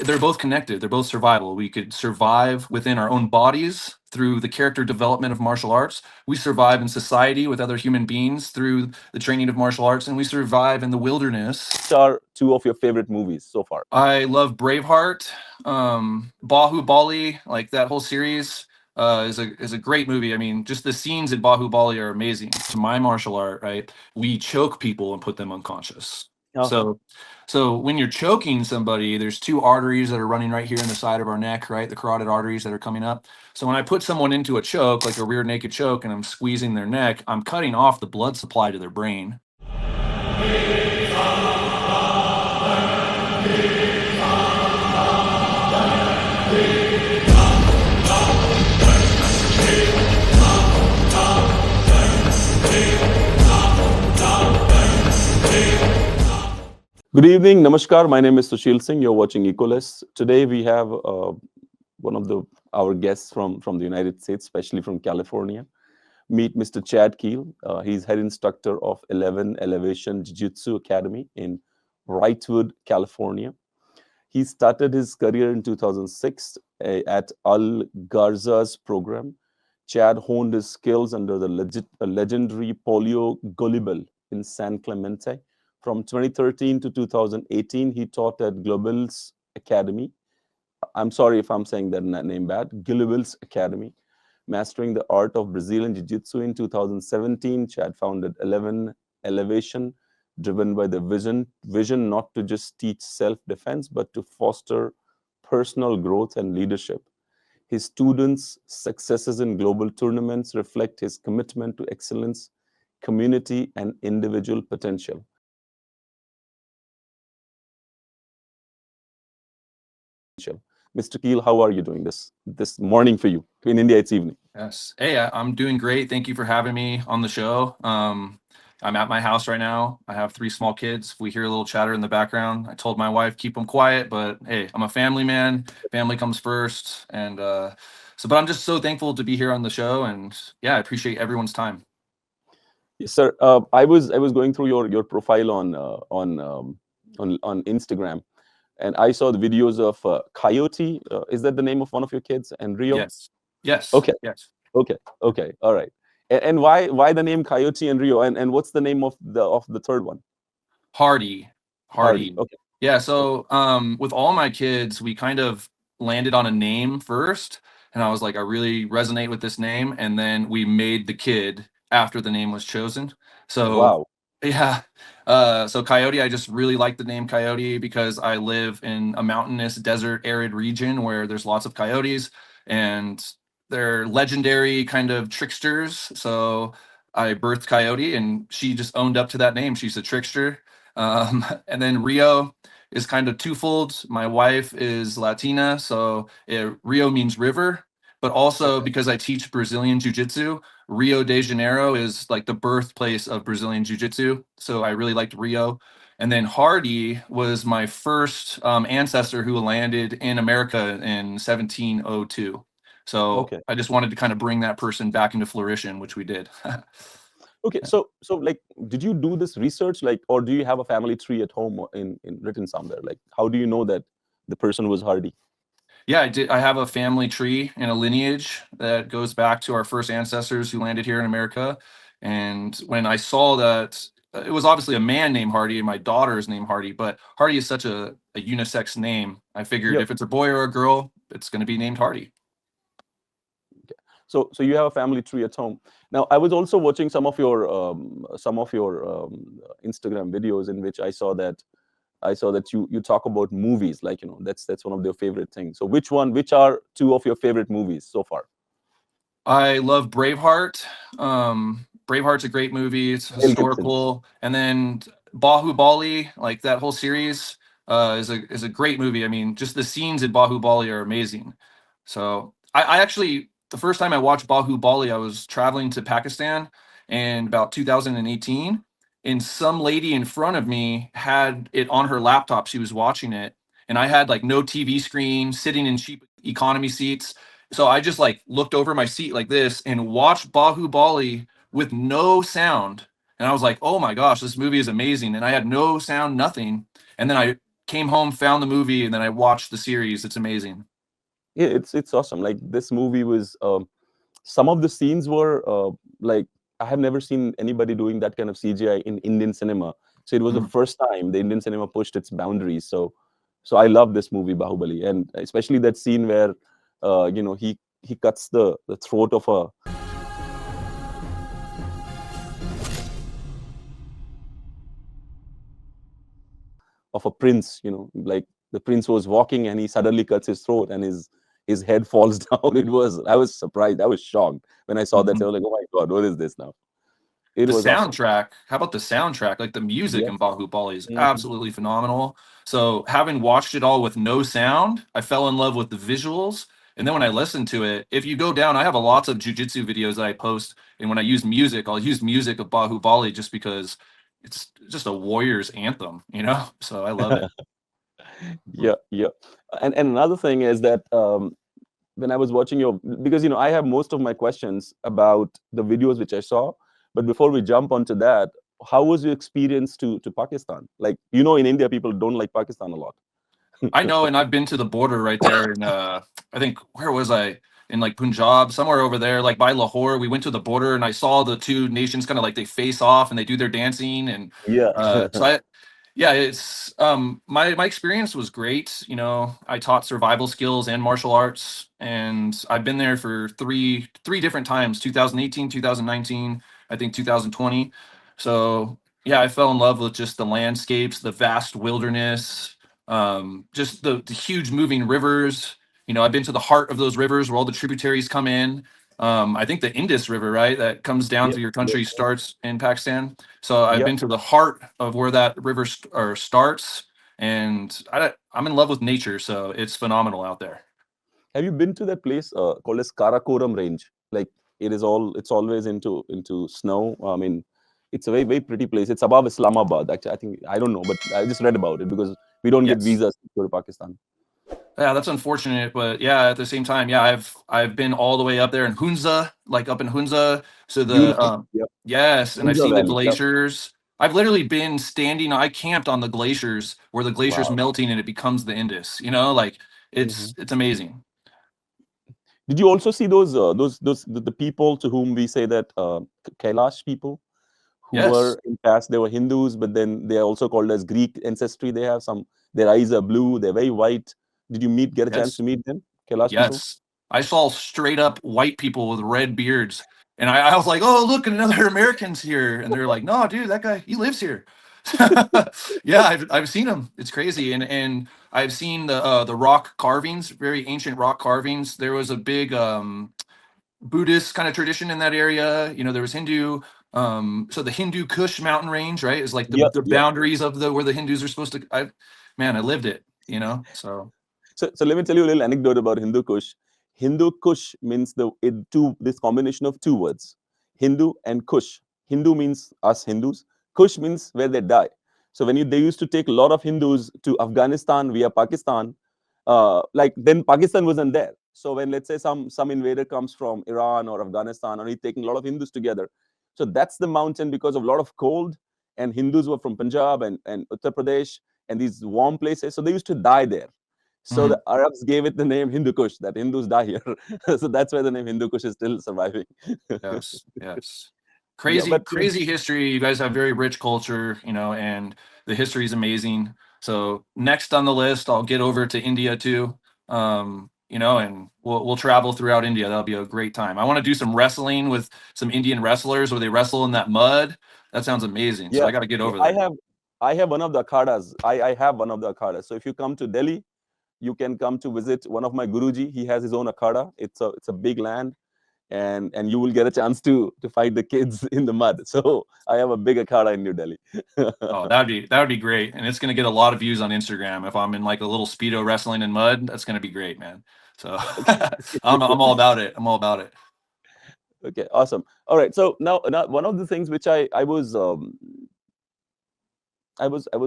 they're both connected. They're both survival. We could survive within our own bodies through the character development of martial arts. We survive in society with other human beings through the training of martial arts, and we survive in the wilderness. Which are two of your favorite movies so far? I love Braveheart, Bahubali, like that whole series. Is a great movie. I mean, just the scenes in Bahubali are amazing. To my martial art, right? We choke people and put them unconscious. So, so when you're choking somebody, there's two arteries that are running right here in the side of our neck, right? The carotid arteries that are coming up. So when I put someone into a choke, like a rear naked choke, and I'm squeezing their neck, I'm cutting off the blood supply to their brain. Good evening, Namaskar. My name is Sushil Singh. You're watching Echoles. Today we have one of our guests from the United States, especially from California. Meet Mr. Chad Keel. He's head instructor of 11 Elevation Jiu-Jitsu Academy in Wrightwood, California. He started his career in 2006 at Al Garza's program. Chad honed his skills under the legendary Polio Golibel in San Clemente. From 2013 to 2018, he taught at Global's Academy. I'm sorry if I'm saying that name bad. Global's Academy. Mastering the art of Brazilian Jiu-Jitsu in 2017, Chad founded 11 Elevation, driven by the vision not to just teach self-defense, but to foster personal growth and leadership. His students' successes in global tournaments reflect his commitment to excellence, community, and individual potential. Mr. Keel, how are you doing this morning for you? In India, it's evening. Yes. Hey, I'm doing great. Thank you for having me on the show. I'm at my house right now. I have 3 small kids. If we hear a little chatter in the background, I told my wife, keep them quiet, but hey, I'm a family man. Family comes first. And but I'm just so thankful to be here on the show. And yeah, I appreciate everyone's time. Yes, sir. I was going through your profile on Instagram, and I saw the videos of Coyote. Is that the name of one of your kids? And Rio? Yes. Yes. Okay. Yes. Okay. All right. And why the name Coyote and Rio? And what's the name of the third one? Hardy. Okay. Yeah. So with all my kids, we kind of landed on a name first. And I was like, I really resonate with this name. And then we made the kid after the name was chosen. So wow. Yeah. So Coyote, I just really like the name Coyote because I live in a mountainous, desert, arid region where there's lots of coyotes and they're legendary kind of tricksters. So I birthed Coyote and she just owned up to that name. She's a trickster. And then Rio is kind of twofold. My wife is Latina, so Rio means river, but also because I teach Brazilian Jiu-Jitsu, Rio de Janeiro is like the birthplace of Brazilian Jiu-Jitsu. So I really liked Rio. And then Hardy was my first ancestor who landed in America in 1702. So I just wanted to kind of bring that person back into fruition, which we did. Okay, so like, did you do this research, like, or do you have a family tree at home in written somewhere? Like, how do you know that the person was Hardy? Yeah, I did. I have a family tree and a lineage that goes back to our first ancestors who landed here in America. And when I saw that, it was obviously a man named Hardy and my daughter's named Hardy, but Hardy is such a unisex name. I figured if it's a boy or a girl, it's going to be named Hardy. So you have a family tree at home. Now, I was also watching some of your Instagram videos in which I saw that you talk about movies, like, you know, that's one of your favorite things. So which are 2 of your favorite movies so far? I love Braveheart. Braveheart's a great movie. It's historical. And then Bahubali, like that whole series, is a great movie. I mean, just the scenes in Bahubali are amazing. So I actually, the first time I watched Bahubali, I was traveling to Pakistan in about 2018, and some lady in front of me had it on her laptop. She was watching it, and I had like no TV screen, sitting in cheap economy seats. So I just like looked over my seat like this and watched Bahubali with no sound. And I was like, oh my gosh, this movie is amazing. And I had no sound, nothing. And then I came home, found the movie, and then I watched the series. It's amazing. Yeah, it's awesome. Like this movie was, some of the scenes were like I have never seen anybody doing that kind of CGI in Indian cinema. So it was the Mhm. first time the Indian cinema pushed its boundaries. So I love this movie Bahubali, and especially that scene where he cuts the throat of a prince. Like the prince was walking and he suddenly cuts his throat and his head falls down. I was surprised. I was shocked when I saw that. I Mhm. was like, oh my god, what is this now? It The was awesome. soundtrack, how about the soundtrack? Like the music Yeah. in Bahubali is Mhm. absolutely phenomenal. So having watched it all with no sound, I fell in love with the visuals. And then when I listened to it, if you go down, I have a lots of jujitsu videos that I post. And when I use music, I'll use music of Bahubali just because it's just a warrior's anthem, you know? So I love it. Yeah, yeah. And another thing is that when I was watching because I have most of my questions about the videos which I saw, but before we jump onto that, how was your experience to Pakistan? Like, in India, people don't like Pakistan a lot. I know, and I've been to the border right there in I think where was I? In like Punjab, somewhere over there, like by Lahore. We went to the border and I saw the two nations kind of like they face off and they do their dancing and Yeah. so I yeah, it's my experience was great. You know, I taught survival skills and martial arts and I've been there for three different times, 2018, 2019, I think 2020. So, yeah, I fell in love with just the landscapes, the vast wilderness, just the huge moving rivers. You know, I've been to the heart of those rivers where all the tributaries come in. I think the Indus River, right, that comes down Yep, through your yep, country starts in Pakistan. So I've yep. been to the heart of where that river or starts, and I'm in love with nature. So it's phenomenal out there. Have you been to that place called as Karakoram Range? Like it's always into snow. I mean, it's a very very pretty place. It's above Islamabad. Actually, I think I don't know, but I just read about it because we don't get Yes. visas to go to Pakistan. Yeah, that's unfortunate, but yeah, at the same time, yeah, I've been all the way up there in Hunza, like up in Hunza. So the Beautiful. Yep. yes, and I've Hunza seen the Valley. Yep. glaciers. I've literally been standing. I camped on the glaciers where the glaciers Wow. melting and it becomes the Indus. You know, like Mhm. it's amazing. Did you also see those the people to whom we say that Kailash people who Yes, were in past they were Hindus, but then they are also called as Greek ancestry. They have some. Their eyes are blue. They're very white. Did you get a chance yes. to meet them, Kailash people? Yes. I saw straight up white people with red beards. And I was like, oh, look, another American's here. And they're like, no, dude, that guy, he lives here. Yeah, I've seen him. It's crazy. And I've seen the rock carvings, very ancient rock carvings. There was a big Buddhist kind of tradition in that area. You know, there was Hindu. So the Hindu Kush mountain range, right, is like Yep, the yep. boundaries of the where the Hindus are supposed to I lived it, you know. So So let me tell you a little anecdote about Hindu Kush. Hindu Kush means this combination of two words, Hindu and Kush. Hindu means us Hindus. Kush means where they die. So when they used to take a lot of Hindus to Afghanistan via Pakistan, like then Pakistan wasn't there. So when let's say some invader comes from Iran or Afghanistan, and he's taking a lot of Hindus together, so that's the mountain because of a lot of cold, and Hindus were from Punjab and Uttar Pradesh and these warm places, so they used to die there. So the mhm. Arabs gave it the name Hindu Kush, that Hindus die here. So that's why the name Hindu Kush is still surviving. Yes, yes. Yeah, Crazy, but crazy history. You guys have very rich culture, you know, and the history is amazing. So next on the list, I'll get over to India too. You know, and we'll travel throughout India. That'll be a great time. I want to do some wrestling with some Indian wrestlers where they wrestle in that mud. That sounds amazing. So yeah, I got to get yeah, over there. I have one of the akhadas. I have one of the akhadas. So if you come to Delhi, you can come to visit one of my Guruji. He has his own akhada. It's a big land, and you will get a chance to fight the kids in the mud. So I have a big akhada in New Delhi. Oh, that would be great. And it's gonna get a lot of views on Instagram. If I'm in like a little speedo wrestling in mud, that's gonna be great, man. So I'm all about it. I'm all about it. Okay, awesome. All right. So now one of the things which I was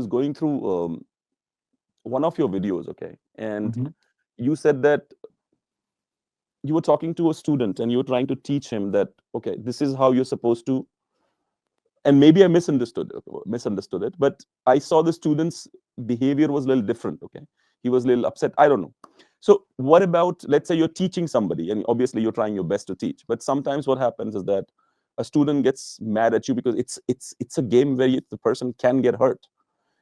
going through one of your videos, okay, and Mhm. you said that you were talking to a student and you were trying to teach him that okay, this is how you're supposed to, and maybe I misunderstood it, but I saw the students behavior was a little different. Okay, he was a little upset. I don't know. So what about, let's say you're teaching somebody, and obviously you're trying your best to teach, but sometimes what happens is that a student gets mad at you because it's a game where the person can get hurt.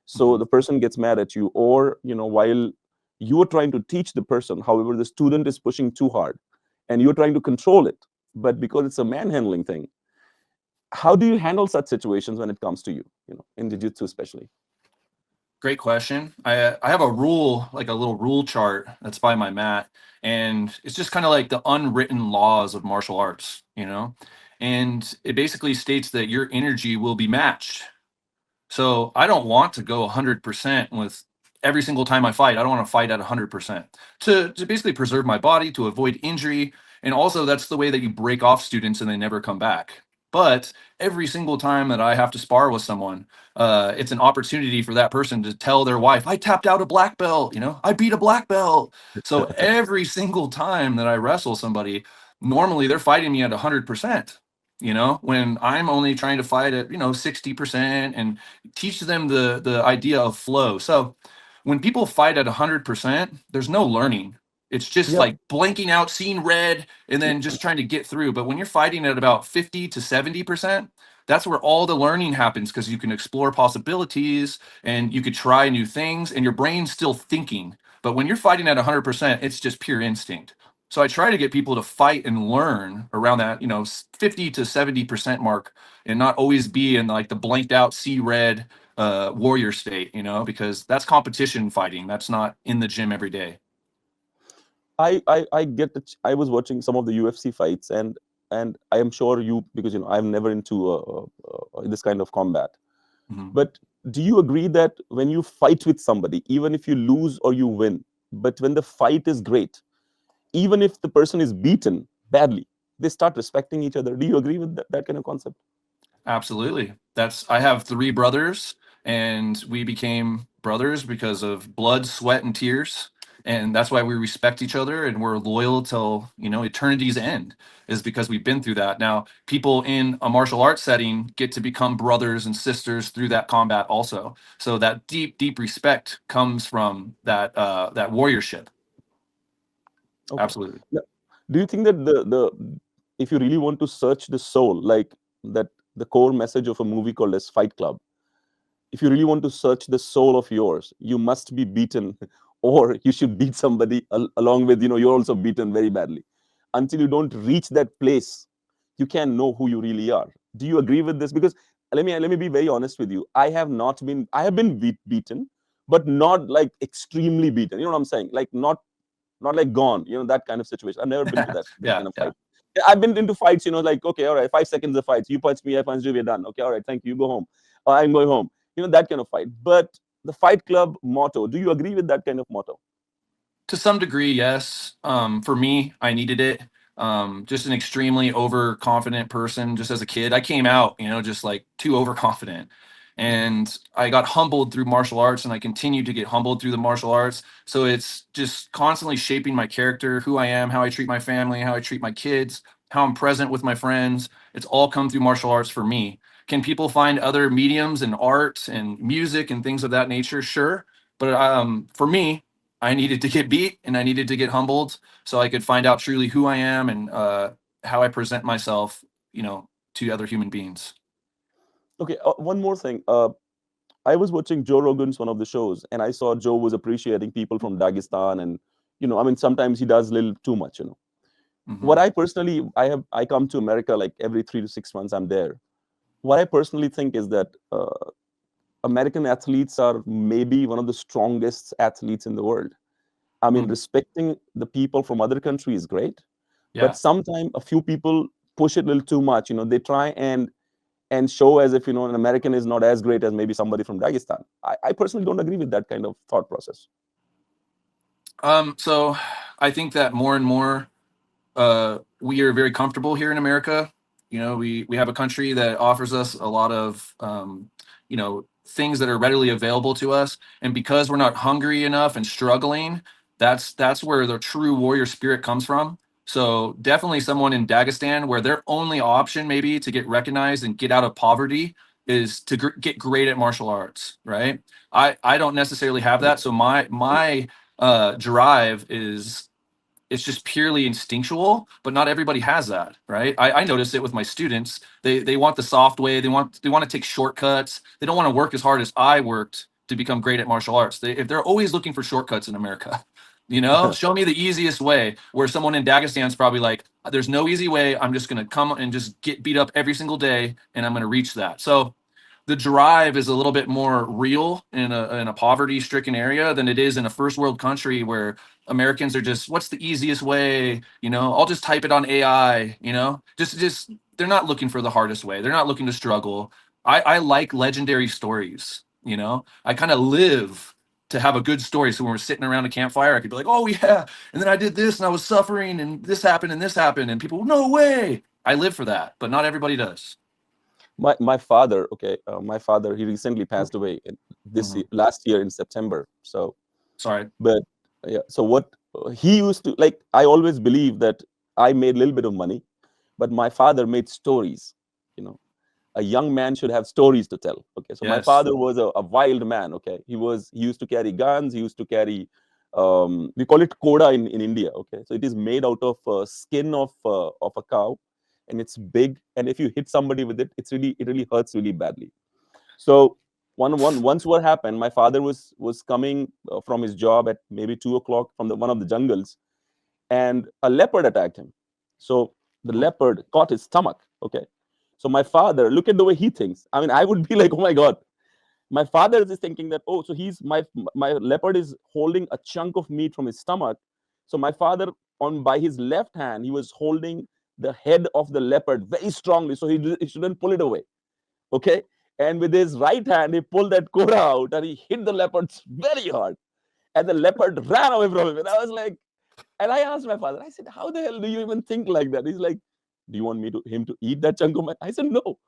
So Mhm. the person gets mad at you, or while you are trying to teach the person, however, the student is pushing too hard, and you're trying to control it. But because it's a manhandling thing, how do you handle such situations when it comes to you? In jiu-jitsu especially. Great question. I have a rule, like a little rule chart that's by my mat, and it's just kind of like the unwritten laws of martial arts, and it basically states that your energy will be matched. So I don't want to go 100% with every single time I fight. I don't want to fight at 100% to basically preserve my body, to avoid injury. And also, that's the way that you break off students and they never come back. But every single time that I have to spar with someone, it's an opportunity for that person to tell their wife, I tapped out a black belt, I beat a black belt. So every single time that I wrestle somebody, normally they're fighting me at 100%. When I'm only trying to fight at 60% and teach them the idea of flow. So when people fight at 100%, there's no learning. It's just Yeah. like blanking out, seeing red, and then just trying to get through. But when you're fighting at about 50 to 70%, that's where all the learning happens, because you can explore possibilities and you could try new things and your brain's still thinking. But when you're fighting at 100%, it's just pure instinct. So I try to get people to fight and learn around that, 50 to 70% mark, and not always be in like the blanked out, see red warrior state, because that's competition fighting. That's not in the gym every day. I get that. I was watching some of the UFC fights, and I am sure you, because I'm never into this kind of combat. Mhm. But do you agree that when you fight with somebody, even if you lose or you win, but when the fight is great, even if the person is beaten badly, they start respecting each other? Do you agree with that kind of concept? Absolutely. I have three brothers, and we became brothers because of blood, sweat, and tears. And that's why we respect each other and we're loyal till, eternity's end, is because we've been through that. Now, people in a martial arts setting get to become brothers and sisters through that combat also. So that deep, deep respect comes from that warriorship. Okay. Absolutely. Now, do you think that the if you really want to search the soul, like that, the core message of a movie called as Fight Club, if you really want to search the soul of yours, you must be beaten, or you should beat somebody along with, you're also beaten very badly. Until you don't reach that place, you can know who you really are. Do you agree with this? Because let me be very honest with you. I have been beaten, but not like extremely beaten. You know what I'm saying? Like not like gone, that kind of situation. I've never been to that Yeah, kind of yeah. fight. Yeah, I've been into fights, like, okay, all right, 5 seconds of fights. You punch me, I punch you, we're done. Okay, all right, thank you. You go home. I'm going home. That kind of fight. But the Fight Club motto, do you agree with that kind of motto? To some degree, yes. For me, I needed it. Just an extremely overconfident person. Just as a kid, I came out, just like too overconfident, and I got humbled through martial arts, and I continued to get humbled through the martial arts. So it's just constantly shaping my character, who I am, how I treat my family, how I treat my kids, how I'm present with my friends. It's all come through martial arts for me. Can people find other mediums and art and music and things of that nature? Sure, but for me, I needed to get beat and I needed to get humbled so I could find out truly who I am and how I present myself, to other human beings. Okay, one more thing. I was watching Joe Rogan's one of the shows, and I saw Joe was appreciating people from Dagestan, and I mean, sometimes he does a little too much. What Hmm. I personally, I come to America like every 3 to 6 months. I'm there. What I personally think is that American athletes are maybe one of the strongest athletes in the world. I mean, Mm, respecting the people from other countries is great, but yeah. sometimes a few people push it a little too much. They try and show as if an American is not as great as maybe somebody from Dagestan. I personally don't agree with that kind of thought process. So I think that more and more we are very comfortable here in America. We have a country that offers us a lot of things that are readily available to us, and because we're not hungry enough and struggling, that's where the true warrior spirit comes from. So definitely someone in Dagestan where their only option maybe to get recognized and get out of poverty is to get great at martial arts, right? I don't necessarily have that, so my drive is, it's just purely instinctual, but not everybody has that, right? I notice it with my students. They want the soft way. They want to take shortcuts. They don't want to work as hard as I worked to become great at martial arts. If they're always looking for shortcuts in America, show me the easiest way. Where someone in Dagestan's probably like, there's no easy way. I'm just gonna come and just get beat up every single day, and I'm gonna reach that. So the drive is a little bit more real in a poverty stricken area than it is in a first world country where Americans are just, what's the easiest way? I'll just type it on AI, just they're not looking for the hardest way. They're not looking to struggle. I like legendary stories, I kind of live to have a good story. So when we're sitting around a campfire, I could be like, oh yeah. And then I did this and I was suffering and this happened and this happened. And people, no way. I live for that, but not everybody does. My father, okay, my father, he recently passed away last year in September. So sorry, but yeah. So what he used to like, I always believe that I made a little bit of money, but my father made stories. You know, a young man should have stories to tell. Okay, so my yes. father was a wild man. Okay, he used to carry guns. He used to carry. We call it koda in India. Okay, so it is made out of skin of a cow, and it's big. And if you hit somebody with it, it really hurts really badly. So once what happened, my father was coming from his job at maybe 2 o'clock from one of the jungles, and a leopard attacked him. So the leopard caught his stomach. Okay, so my father, look at the way he thinks. I mean, I would be like, oh my god. My father is thinking that, oh, so he's my leopard is holding a chunk of meat from his stomach. So my father, on by his left hand, he was holding the head of the leopard very strongly, so he shouldn't pull it away. Okay, and with his right hand, he pulled that koda out and he hit the leopard very hard, and the leopard ran away from him. And I was like, and I asked my father, I said, how the hell do you even think like that? He's like, do you want him to eat that chunk of meat? I said, no.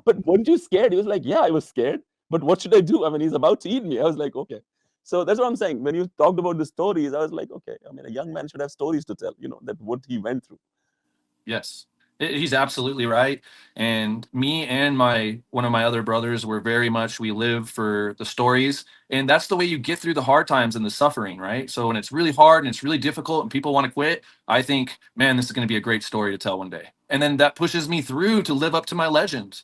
But weren't you scared? He was like, yeah, I was scared. But what should I do? I mean, he's about to eat me. I was like, okay. So that's what I'm saying. When you talked about the stories, I was like, okay, I mean, a young man should have stories to tell, that what he went through. Yes, he's absolutely right. And me and one of my other brothers were very much, we live for the stories, and that's the way you get through the hard times and the suffering, right? So when it's really hard and it's really difficult and people want to quit, I think, man, this is going to be a great story to tell one day. And then that pushes me through to live up to my legend.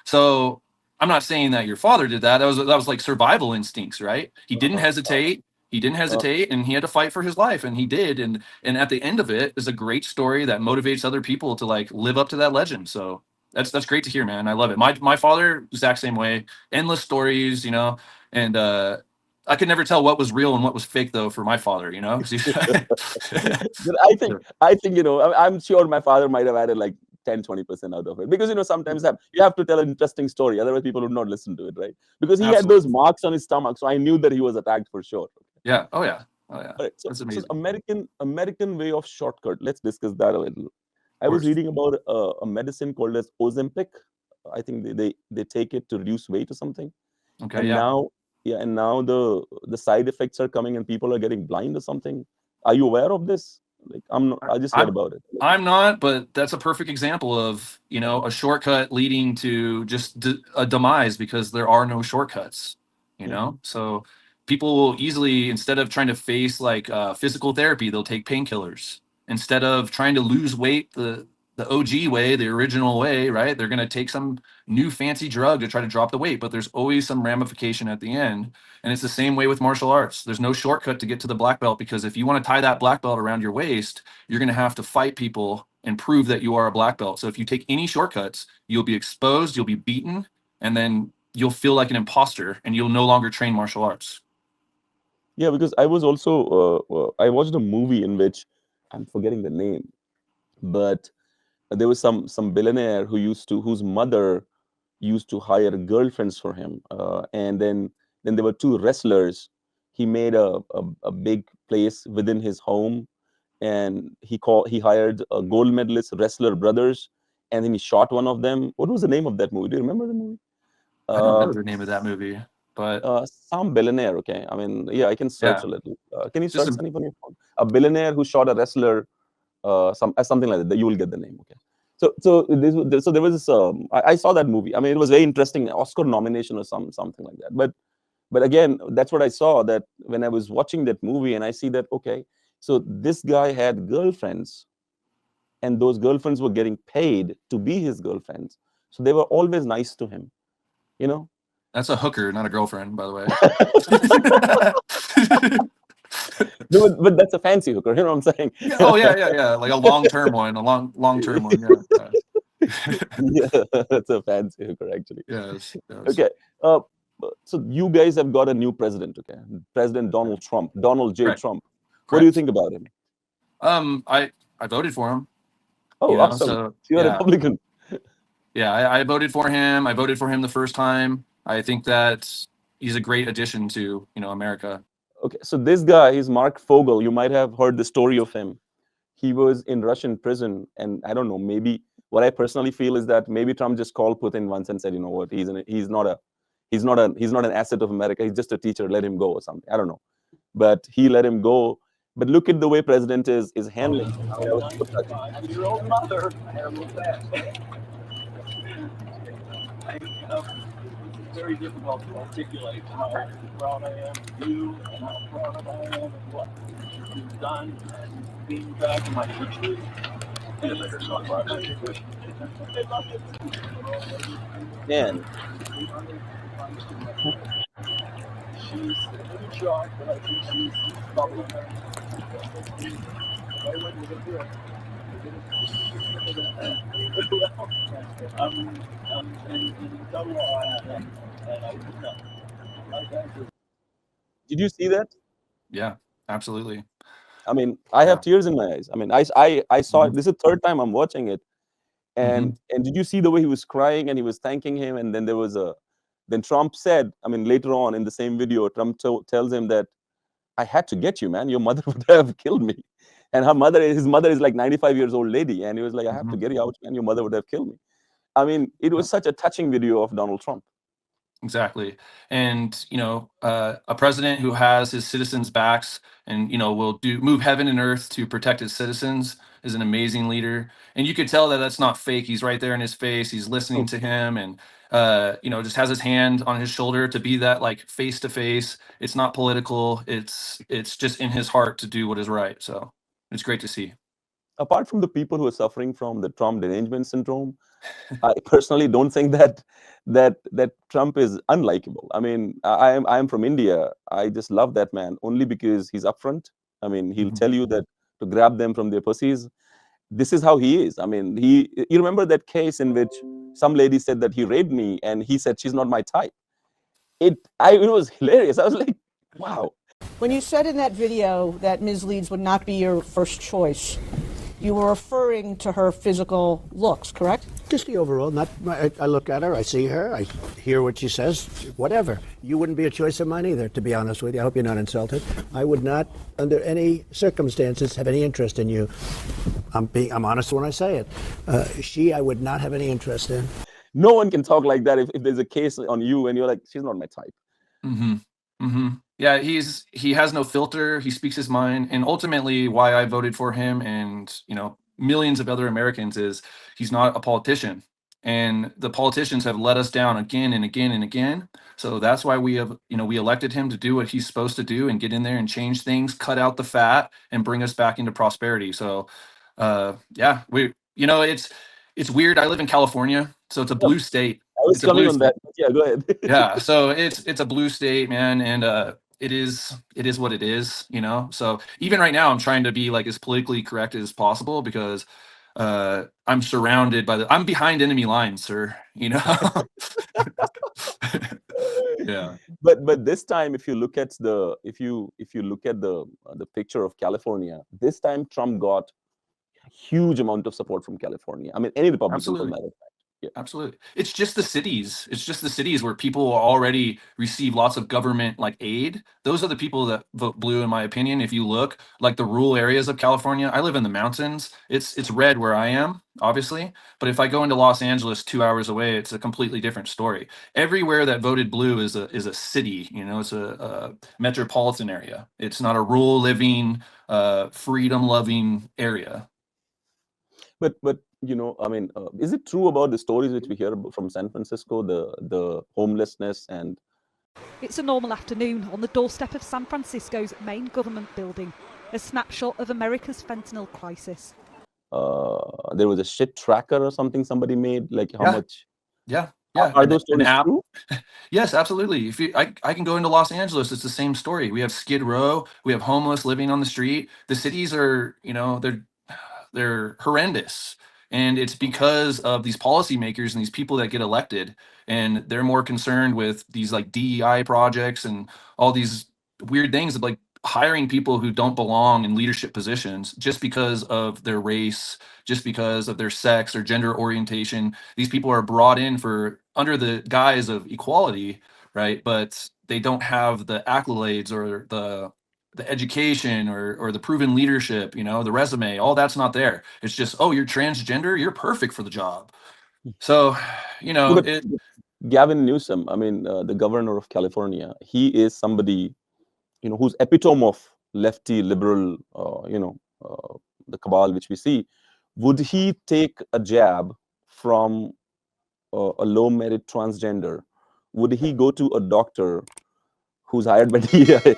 So I'm not saying that your father did that. That was like survival instincts, right? He didn't hesitate. He didn't hesitate, and he had to fight for his life, and he did. And at the end of it is a great story that motivates other people to like live up to that legend. So that's great to hear, man. I love it. My father, exact same way. Endless stories, and I could never tell what was real and what was fake though for my father, 'cause I think I'm sure my father might have added like 10-20% out of it, because sometimes you have to tell an interesting story, otherwise people would not listen to it, right? Because he had those marks on his stomach, so I knew that he was attacked for sure. Yeah. Oh yeah. All right. So American way of shortcut. Let's discuss that a little. I was reading about a medicine called as Ozempic. I think they take it to reduce weight or something. Okay. And now the side effects are coming and people are getting blind or something. Are you aware of this? Like, I'm not. I just read about it. I'm not, but that's a perfect example of a shortcut leading to just a demise, because there are no shortcuts. So people will easily, instead of trying to face like physical therapy, they'll take painkillers. Instead of trying to lose weight the OG way, the original way, right? They're going to take some new fancy drug to try to drop the weight, but there's always some ramification at the end. And it's the same way with martial arts. There's no shortcut to get to the black belt, because if you want to tie that black belt around your waist, you're going to have to fight people and prove that you are a black belt. So if you take any shortcuts, you'll be exposed, you'll be beaten, and then you'll feel like an imposter and you'll no longer train martial arts. Yeah, because I was also I watched a movie in which I'm forgetting the name, but there was some billionaire whose mother used to hire girlfriends for him, and then there were two wrestlers. He made a big place within his home, and he hired a gold medalist wrestler brothers, and then he shot one of them. What was the name of that movie? Do you remember the movie? I don't know the name of that movie, but some billionaire. Okay, I mean, yeah, I can search a little. Can you Just search anything on your phone? A billionaire who shot a wrestler, something like that. You will get the name. Okay. So there was this. I saw that movie. I mean, it was very interesting, Oscar nomination or something like that. But again, that's what I saw. That when I was watching that movie, and I see that, okay, so this guy had girlfriends, and those girlfriends were getting paid to be his girlfriends. So they were always nice to him. You know. That's a hooker, not a girlfriend, by the way. No, but that's a fancy hooker. You know what I'm saying? Yeah. Oh yeah. Like a long-term one, a long-term one. Yeah. Yeah, that's a fancy hooker, actually. Yes. Okay. Uh, so you guys have got a new president, okay? President Donald Trump, Donald J. Correct. Trump. What do you Correct. think about him? I voted for him. Oh, You know, awesome. so You're a yeah. Republican. Yeah, I voted for him. I voted for him the first time. I think that he's a great addition to, America. Okay, so this guy is Mark Fogel. You might have heard the story of him. He was in Russian prison, and I don't know. Maybe what I personally feel is that maybe Trump just called Putin once and said, you know what, he's not an asset of America. He's just a teacher. Let him go or something. I don't know, but he let him go. But look at the way president is handling it. I mean, I was so touching. Your old mother. I have a little bad. It's very difficult to articulate how proud I am of you and how proud I am of what you've done and being back in my country. Man, She's in shock, but I think she's bubbling. I went with it here. In double and I would not. did you see that? Yeah, absolutely. I mean, I have Yeah. tears in my eyes. I mean, I saw it. This is the third time I'm watching it. And did you see the way he was crying and he was thanking him? And then then Trump said, I mean, later on in the same video, Trump tells him that I had to get you, man. Your mother would have killed me. And his mother is like 95 years old lady. And he was like, I have to get you out, man. Your mother would have killed me. I mean, it was such a touching video of Donald Trump. Exactly. And, a president who has his citizens' backs and, will move heaven and earth to protect his citizens is an amazing leader. And you could tell that that's not fake. He's right there in his face. He's listening to him and, just has his hand on his shoulder to be that like face to face. It's not political. It's just in his heart to do what is right. So it's great to see. Apart from the people who are suffering from the Trump derangement syndrome, I personally don't think that Trump is unlikable. I mean, I am from India. I just love that man only because he's upfront. I mean, he'll tell you that to grab them from their pussies. This is how he is. I mean, you remember that case in which some lady said that he raped me, and he said she's not my type. It was hilarious. I was like, wow. When you said in that video that Ms. Leeds would not be your first choice, you were referring to her physical looks, correct? Just the overall. I look at her, I see her, I hear what she says, whatever. You wouldn't be a choice of mine either, to be honest with you. I hope you're not insulted. I would not, under any circumstances, have any interest in you. I'm honest when I say it. I would not have any interest in. No one can talk like that if there's a case on you and you're like, she's not my type. Yeah, he has no filter. He speaks his mind, and ultimately, why I voted for him, and millions of other Americans, is he's not a politician, and the politicians have let us down again and again and again. So that's why we elected him to do what he's supposed to do and get in there and change things, cut out the fat, and bring us back into prosperity. So, yeah, it's weird. I live in California, so it's a blue state. I was coming on that. Yeah, go ahead. Yeah, so it's a blue state, man, and it is what it is, So even right now, I'm trying to be like as politically correct as possible because I'm surrounded I'm behind enemy lines, sir. Yeah. But this time, if you look at the picture of California, this time Trump got a huge amount of support from California. I mean, any Republican for Absolutely. matter of fact. Yeah. Absolutely. It's just the cities. It's just the cities where people already receive lots of government like aid. Those are the people that vote blue, in my opinion. If you look like the rural areas of California, I live in the mountains. It's red where I am, obviously. But if I go into Los Angeles 2 hours away, it's a completely different story. Everywhere that voted blue is a city, it's a metropolitan area. It's not a rural living, freedom loving area. But I mean, is it true about the stories which we hear from San Francisco, the homelessness and? It's a normal afternoon on the doorstep of San Francisco's main government building, a snapshot of America's fentanyl crisis. There was a shit tracker or something somebody made, like how Yeah. much? Yeah. Are those stories app. true? Yes, absolutely. If you, I can go into Los Angeles, it's the same story. We have Skid Row, we have homeless living on the street. The cities are, they're horrendous. And it's because of these policymakers and these people that get elected, and they're more concerned with these like DEI projects and all these weird things of like hiring people who don't belong in leadership positions just because of their race, just because of their sex or gender orientation. These people are brought in for under the guise of equality, right? But they don't have the accolades or the education or the proven leadership, the resume, all that's not there. It's just, oh, you're transgender, you're perfect for the job. So, No, but it Gavin Newsom, I mean, the governor of California, he is somebody, who's epitome of lefty liberal, the cabal which we see. Would he take a jab from a low merit transgender? Would he go to a doctor who's hired by DEI?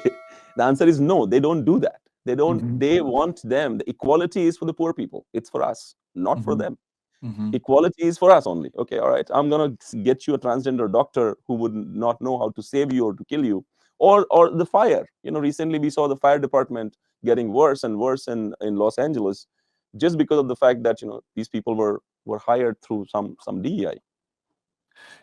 The answer is no. They don't do that. They don't. Mhm. They want them. The equality is for the poor people. It's for us, not for Mhm. them. Mhm. Equality is for us only. Okay, all right. I'm gonna get you a transgender doctor who would not know how to save you or to kill you, or the fire. Recently we saw the fire department getting worse and worse in Los Angeles, just because of the fact that these people were hired through some DEI.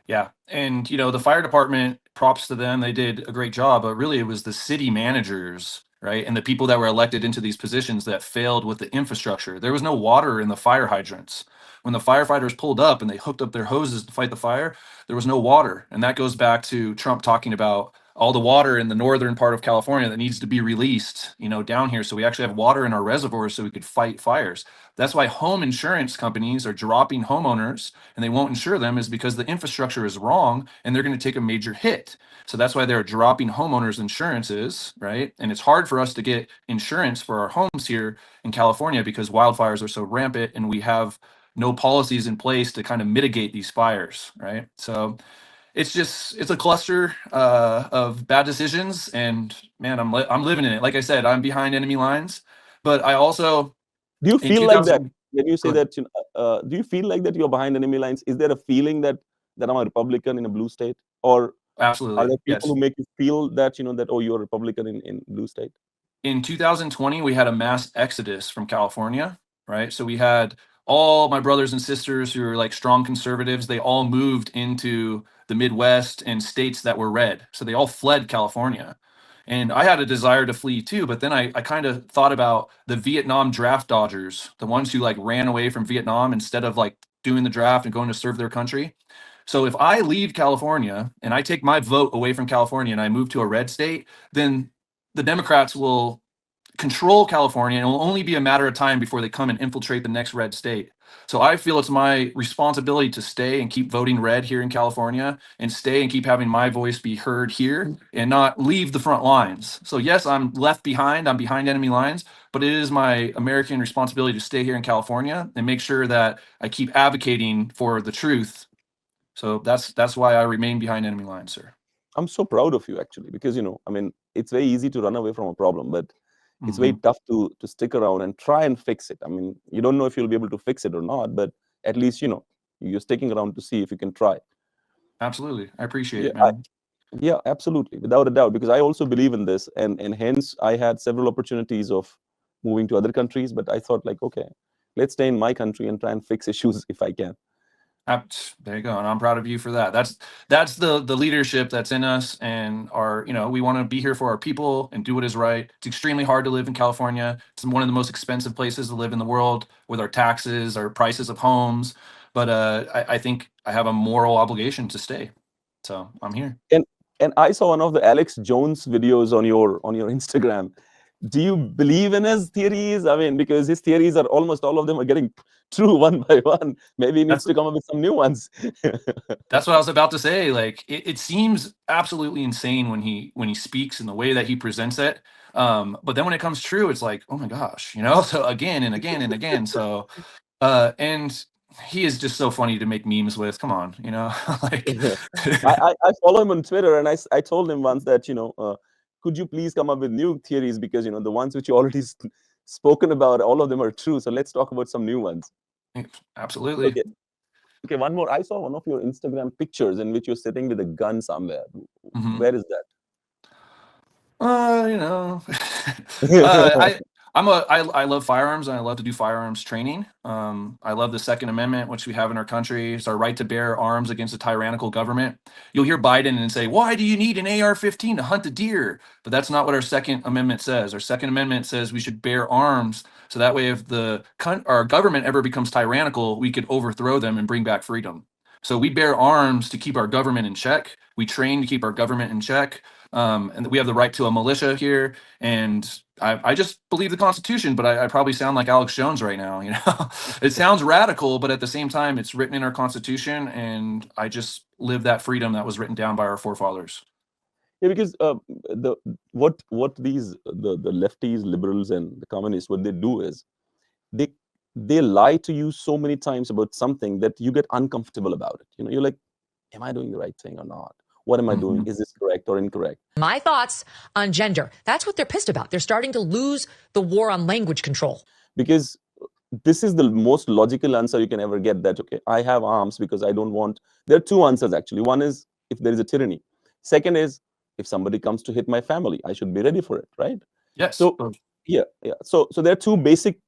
Yeah. And, the fire department, props to them. They did a great job, but really it was the city managers, right? And the people that were elected into these positions that failed with the infrastructure. There was no water in the fire hydrants. When the firefighters pulled up and they hooked up their hoses to fight the fire, there was no water. And that goes back to Trump talking about all the water in the northern part of California that needs to be released, down here. So we actually have water in our reservoirs so we could fight fires. That's why home insurance companies are dropping homeowners and they won't insure them, is because the infrastructure is wrong and they're going to take a major hit. So that's why they're dropping homeowners insurances, right? And it's hard for us to get insurance for our homes here in California because wildfires are so rampant and we have no policies in place to kind of mitigate these fires, right? So it's a cluster of bad decisions, and man, I'm living in it. Like I said, I'm behind enemy lines, but I also Do you in feel like that 2000. when you Go say ahead. that? Do you feel like that you're behind enemy lines? Is there a feeling that I'm a Republican in a blue state, or are Absolutely, there people yes. who make you feel that that, oh, you're a Republican in blue state? In 2020, we had a mass exodus from California, right? So we had all my brothers and sisters who were like strong conservatives. They all moved into the Midwest and states that were red. So they all fled California. And I had a desire to flee too, but then I kind of thought about the Vietnam draft dodgers, the ones who like ran away from Vietnam instead of like doing the draft and going to serve their country. So if I leave California and I take my vote away from California and I move to a red state, then the Democrats will control California and it will only be a matter of time before they come and infiltrate the next red state. So I feel it's my responsibility to stay and keep voting red here in California and stay and keep having my voice be heard here and not leave the front lines. So yes, I'm left behind, I'm behind enemy lines, but it is my American responsibility to stay here in California and make sure that I keep advocating for the truth. So that's why I remain behind enemy lines, sir. I'm so proud of you actually, because I mean, it's very easy to run away from a problem, but it's very Mhm. tough to stick around and try and fix it. I mean, you don't know if you'll be able to fix it or not, but at least you're sticking around to see if you can try. Absolutely. I appreciate Yeah, it, man. yeah, absolutely, without a doubt, because I also believe in this, and hence I had several opportunities of moving to other countries, but I thought like, okay, let's stay in my country and try and fix issues if I can. There you go, and I'm proud of you for that. That's the leadership that's in us, and our we want to be here for our people and do what is right. It's extremely hard to live in California. It's one of the most expensive places to live in the world with our taxes, our prices of homes. But I think I have a moral obligation to stay, so I'm here. And I saw one of the Alex Jones videos on your Instagram. Do you believe in his theories? I mean, because his theories are almost all of them are getting true one by one. Maybe he needs That's to come up with some new ones. That's what I was about to say. Like it seems absolutely insane when he speaks and the way that he presents it. But then when it comes true, it's like, oh my gosh, So again and again and again. So And he is just so funny to make memes with. Come on, like. I follow him on Twitter, and I told him once that, could you please come up with new theories, because the ones which you already spoken about, all of them are true. So let's talk about some new ones. Absolutely. Okay, one more. I saw one of your Instagram pictures in which you're sitting with a gun somewhere. Mhm. Where is that? I love firearms, and I love to do firearms training. I love the Second Amendment, which we have in our country. It's our right to bear arms against a tyrannical government. You'll hear Biden and say, "Why do you need an AR-15 to hunt a deer?" But that's not what our Second Amendment says. Our Second Amendment says we should bear arms, so that way, if our government ever becomes tyrannical, we could overthrow them and bring back freedom. So we bear arms to keep our government in check. We train to keep our government in check. And we have the right to a militia here. And I just believe the Constitution, but I probably sound like Alex Jones right now. It sounds radical, but at the same time, it's written in our Constitution, and I just live that freedom that was written down by our forefathers. Yeah, because what the lefties, liberals, and the communists, what they do is they lie to you so many times about something that you get uncomfortable about it. You're like, am I doing the right thing or not? What am I doing? Is this correct or incorrect? My thoughts on gender. That's what they're pissed about. They're starting to lose the war on language control. Because this is the most logical answer you can ever get, that, okay, I have arms because I don't want... There are two answers, actually. One is if there is a tyranny. Second is if somebody comes to hit my family, I should be ready for it, right? Yes. So, yeah. So there are two basic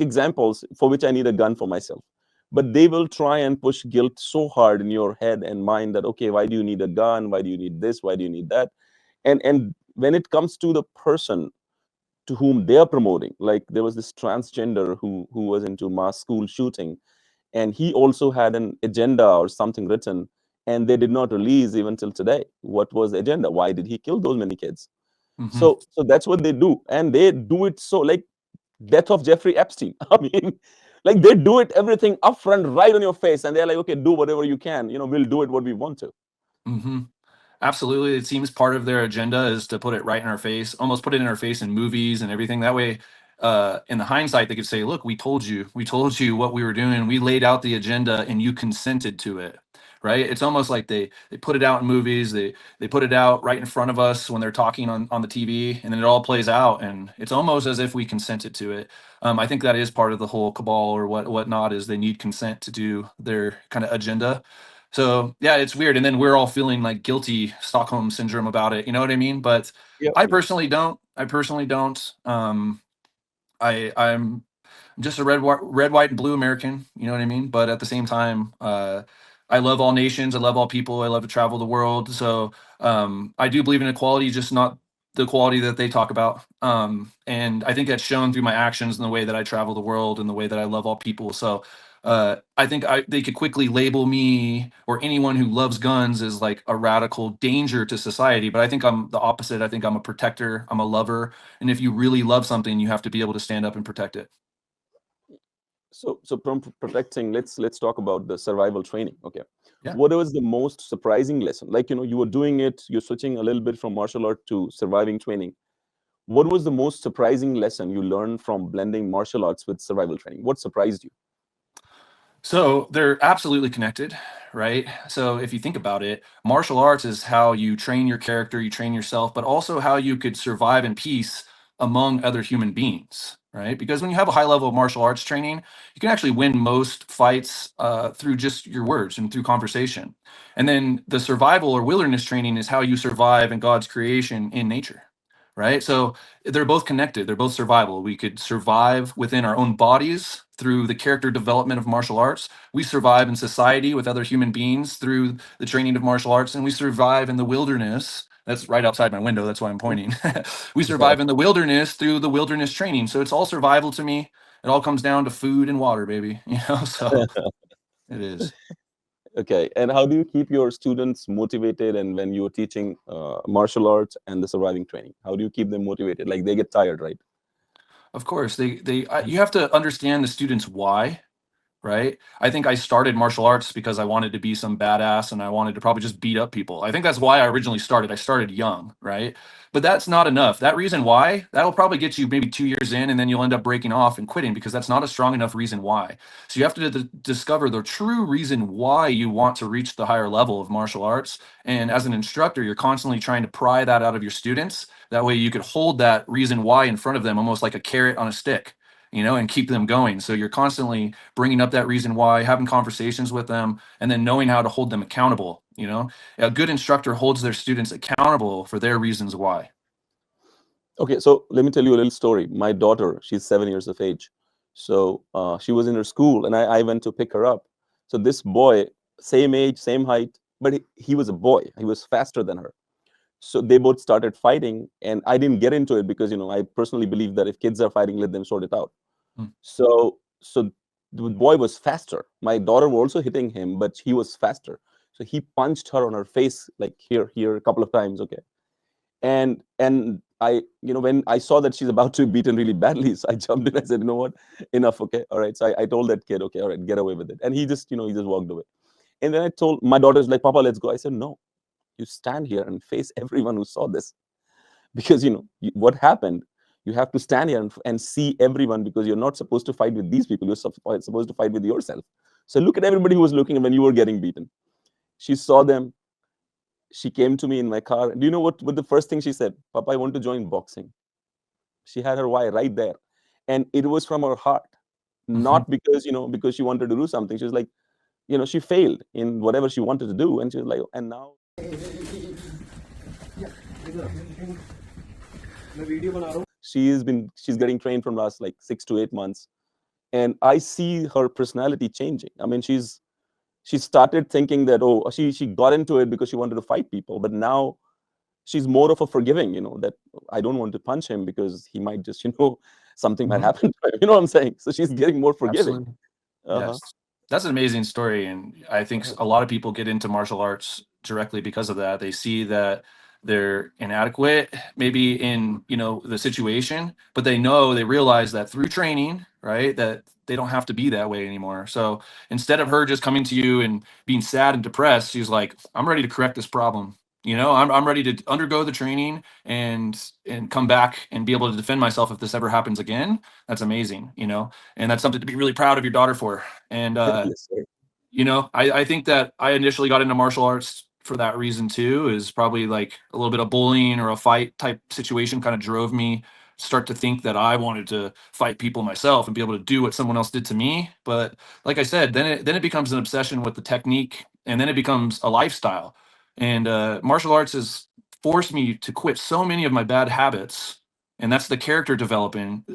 examples for which I need a gun for myself. But they will try and push guilt so hard in your head and mind that, okay, why do you need a gun? Why do you need this? Why do you need that? And when it comes to the person to whom they are promoting, like there was this transgender who was into mass school shooting, and he also had an agenda or something written, and they did not release even till today what was the agenda. Why did he kill those many kids? So that's what they do, and they do it so, like death of Jeffrey Epstein. I mean, like they do it everything upfront, right on your face, and they're like, okay, do whatever you can. We'll do it what we want to. Absolutely. It seems part of their agenda is to put it right in our face, almost put it in our face in movies and everything. That way, in the hindsight, they could say, look, we told you what we were doing. We laid out the agenda and you consented to it. Right. It's almost like they put it out in movies. They put it out right in front of us when they're talking on the TV, and then it all plays out. And it's almost as if we consented to it. I think that is part of the whole cabal or whatnot, is they need consent to do their kind of agenda. So yeah, it's weird. And then we're all feeling like guilty Stockholm syndrome about it. You know what I mean? But Yep. I personally don't. I'm just a red, white, and blue American. You know what I mean? But at the same time, I love all nations. I love all people. I love to travel the world. So I do believe in equality, just not the equality that they talk about. And I think that's shown through my actions and the way that I travel the world and the way that I love all people. So I think they could quickly label me or anyone who loves guns as like a radical danger to society. But I think I'm the opposite. I think I'm a protector. I'm a lover. And if you really love something, you have to be able to stand up and protect it. So from protecting, let's talk about the survival training. Okay. Yeah. What was the most surprising lesson? Like, you were doing it, you're switching a little bit from martial art to surviving training. What was the most surprising lesson you learned from blending martial arts with survival training? What surprised you? So they're absolutely connected, right? So if you think about it, martial arts is how you train your character, you train yourself, but also how you could survive in peace among other human beings, right? Because when you have a high level of martial arts training, you can actually win most fights through just your words and through conversation. And then the survival or wilderness training is how you survive in God's creation in nature, right? So they're both connected. They're both survival. We could survive within our own bodies through the character development of martial arts. We survive in society with other human beings through the training of martial arts, and we survive in the wilderness. That's right outside my window. That's why I'm pointing. We survive in the wilderness through the wilderness training. So it's all survival to me. It all comes down to food and water, baby. So it is. Okay. And how do you keep your students motivated? And when you're teaching martial arts and the surviving training, how do you keep them motivated? Like they get tired, right? Of course, you have to understand the students' why, right? I think I started martial arts because I wanted to be some badass and I wanted to probably just beat up people. I think that's why I originally started. I started young, right? But that's not enough. That reason why, that'll probably get you maybe 2 years in and then you'll end up breaking off and quitting because that's not a strong enough reason why. So you have to discover the true reason why you want to reach the higher level of martial arts. And as an instructor, you're constantly trying to pry that out of your students. That way you could hold that reason why in front of them almost like a carrot on a stick, and keep them going. So you're constantly bringing up that reason why, having conversations with them, and then knowing how to hold them accountable. A good instructor holds their students accountable for their reasons why. Okay, so let me tell you a little story. My daughter, she's 7 years of age. So she was in her school, and I went to pick her up. So this boy, same age, same height, but he was a boy. He was faster than her. So they both started fighting, and I didn't get into it because I personally believe that if kids are fighting, let them sort it out. Mm. So the boy was faster. My daughter was also hitting him, but he was faster. So he punched her on her face, like here a couple of times. Okay, and I, when I saw that she's about to be beaten really badly, so I jumped in. I said, you know what, enough. Okay, all right. So I told that kid, okay, all right, get away with it. And he just walked away. And then I told my daughter's like, Papa, let's go. I said, no, you stand here and face everyone who saw this, because what happened. You have to stand here and see everyone, because you're not supposed to fight with these people. You're supposed to fight with yourself. So look at everybody who was looking when you were getting beaten. She saw them. She came to me in my car. Do you know what the first thing she said? Papa, I want to join boxing. She had her why right there. And it was from her heart, not because she wanted to do something. She was like, she failed in whatever she wanted to do. And she was like, and now she's getting trained from last like 6 to 8 months. And I see her personality changing. I mean, she started thinking that, she got into it because she wanted to fight people, but now she's more of a forgiving, that I don't want to punch him because he might just, something might happen to him. You know what I'm saying? So she's getting more forgiving. Absolutely. Uh-huh. Yes. That's an amazing story. And I think a lot of people get into martial arts directly because of that. They see that they're inadequate, maybe in, the situation, but they realize that through training, right, that they don't have to be that way anymore. So instead of her just coming to you and being sad and depressed, she's like, I'm ready to correct this problem. I'm ready to undergo the training and come back and be able to defend myself if this ever happens again. That's amazing, and that's something to be really proud of your daughter for. And Yes, sir. I think that I initially got into martial arts for that reason too, is probably like a little bit of bullying or a fight type situation kind of drove me start to think that I wanted to fight people myself and be able to do what someone else did to me. But like I said, then it becomes an obsession with the technique, and then it becomes a lifestyle. And martial arts has forced me to quit so many of my bad habits, and that's the character development